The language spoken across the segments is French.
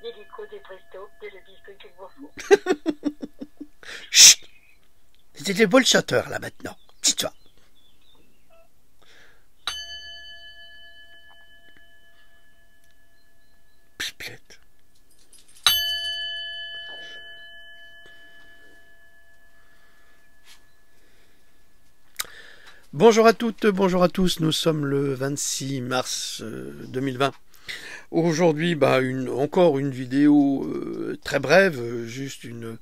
L'hélico des Presto, de le biscuit qu'il vous faut. Chut! C'était le bol chanteur, là, maintenant. Dis-toi. Pipelette. Bonjour à toutes, bonjour à tous. Nous sommes le 26 mars 2020. Aujourd'hui, encore une vidéo très brève, juste une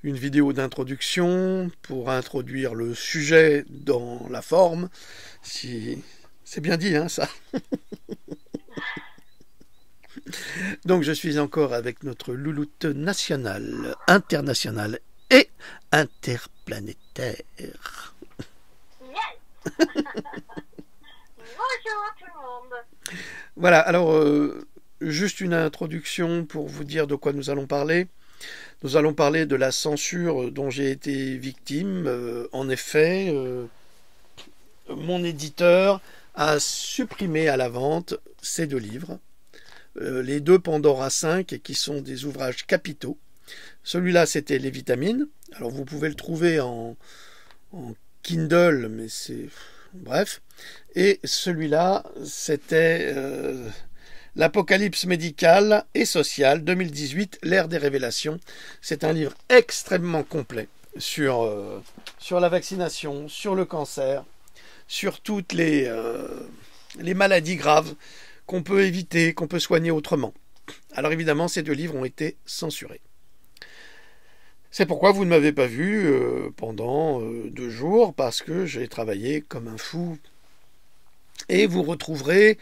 vidéo d'introduction pour introduire le sujet dans la forme. Si c'est bien dit, hein, ça. Donc je suis encore avec notre louloute nationale, internationale et interplanétaire. Bonjour tout le monde. Voilà, alors juste une introduction pour vous dire de quoi nous allons parler. Nous allons parler de la censure dont j'ai été victime. En effet, mon éditeur a supprimé à la vente ces deux livres, les deux Pandora 5, qui sont des ouvrages capitaux. Celui-là, c'était Les Vitamines. Alors vous pouvez le trouver en Kindle, mais c'est... Bref. Et celui-là, c'était L'Apocalypse médicale et sociale 2018, l'ère des révélations. C'est un livre extrêmement complet sur la vaccination, sur le cancer, sur toutes les maladies graves qu'on peut éviter, qu'on peut soigner autrement. Alors évidemment, ces deux livres ont été censurés. C'est pourquoi vous ne m'avez pas vu pendant 2 jours, parce que j'ai travaillé comme un fou. Et vous retrouverez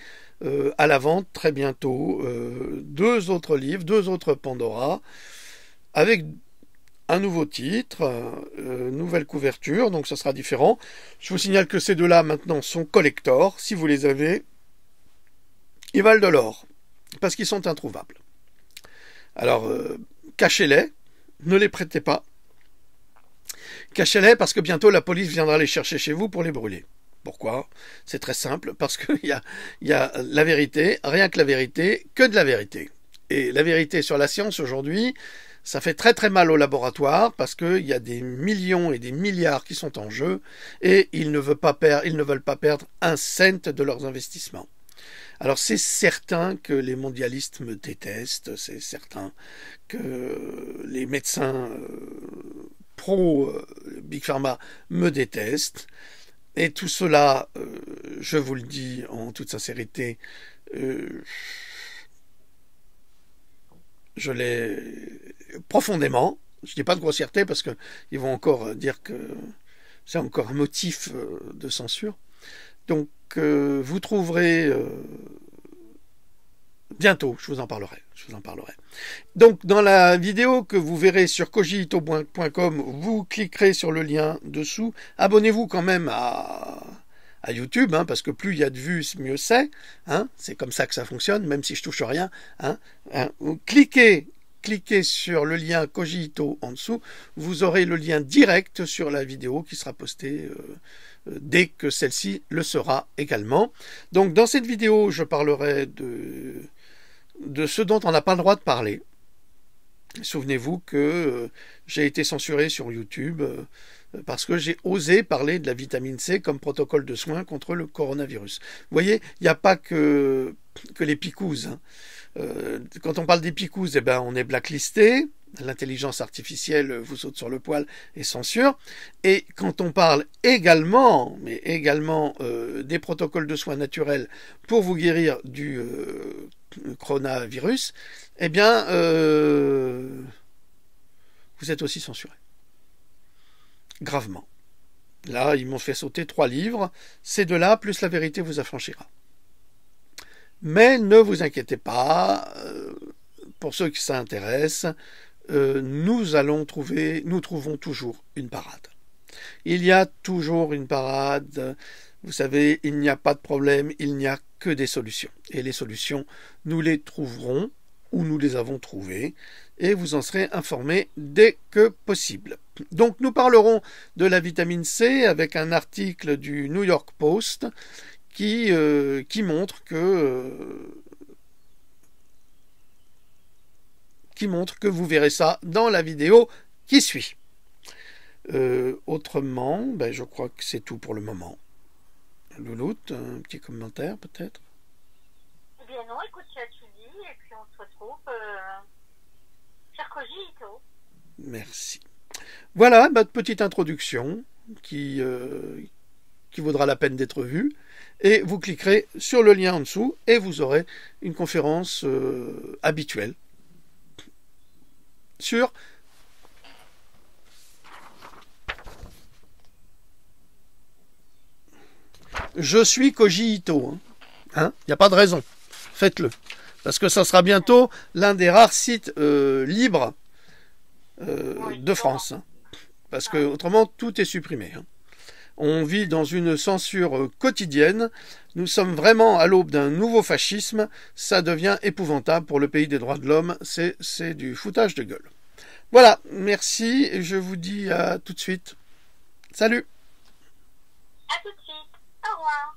à la vente très bientôt 2 autres livres, 2 autres Pandora, avec un nouveau titre, nouvelle couverture, donc ça sera différent. Je vous signale que ces deux-là maintenant sont collector. Si vous les avez, ils valent de l'or, parce qu'ils sont introuvables. Alors, cachez-les. Ne les prêtez pas. Cachez-les parce que bientôt la police viendra les chercher chez vous pour les brûler. Pourquoi? C'est très simple, parce qu'il y a la vérité, rien que la vérité, que de la vérité. Et la vérité sur la science aujourd'hui, ça fait très très mal au laboratoire, parce qu'il y a des millions et des milliards qui sont en jeu, et ils ne veulent pas perdre un cent de leurs investissements. Alors c'est certain que les mondialistes me détestent, c'est certain que les médecins pro Big Pharma me détestent, et tout cela, je vous le dis en toute sincérité, je l'ai profondément, je dis pas de grossièreté parce que ils vont encore dire que c'est encore un motif de censure. Donc vous trouverez bientôt, je vous en parlerai. Donc dans la vidéo que vous verrez sur cogito.com, vous cliquerez sur le lien dessous. Abonnez-vous quand même à YouTube, hein, parce que plus il y a de vues, mieux c'est. Hein, c'est comme ça que ça fonctionne, même si je touche rien. Cliquez sur le lien Cogito en dessous, vous aurez le lien direct sur la vidéo qui sera postée dès que celle-ci le sera également. Donc dans cette vidéo, je parlerai de ce dont on n'a pas le droit de parler. Souvenez-vous que j'ai été censuré sur YouTube parce que j'ai osé parler de la vitamine C comme protocole de soins contre le coronavirus. Vous voyez, il n'y a pas que les picouses. Hein. Quand on parle des picouses, on est blacklisté. L'intelligence artificielle vous saute sur le poil et censure. Et quand on parle également des protocoles de soins naturels pour vous guérir du coronavirus, vous êtes aussi censuré. Gravement. Là, ils m'ont fait sauter 3 livres. Ces 2-là, plus la vérité vous affranchira. Mais ne vous inquiétez pas, pour ceux qui s'intéressent, nous trouvons toujours une parade. Il y a toujours une parade. Vous savez, il n'y a pas de problème, il n'y a que des solutions. Et les solutions, nous les trouverons, ou nous les avons trouvées, et vous en serez informés dès que possible. Donc nous parlerons de la vitamine C avec un article du New York Post qui montre que vous verrez ça dans la vidéo qui suit. Autrement, ben, je crois que c'est tout pour le moment. Louloute, un petit commentaire peut-être? Eh bien non, écoute, tu as tout dit, et puis on se retrouve sur Cogito. Merci. Voilà notre petite introduction qui vaudra la peine d'être vue. Et vous cliquerez sur le lien en dessous et vous aurez une conférence habituelle sur Je suis Cogito. Il n'y a pas de raison. Faites-le. Parce que ça sera bientôt l'un des rares sites libres de France. Parce que autrement, tout est supprimé. On vit dans une censure quotidienne. Nous sommes vraiment à l'aube d'un nouveau fascisme. Ça devient épouvantable pour le pays des droits de l'homme. C'est du foutage de gueule. Voilà, merci. Et je vous dis à tout de suite. Salut. À tout de suite. Au revoir.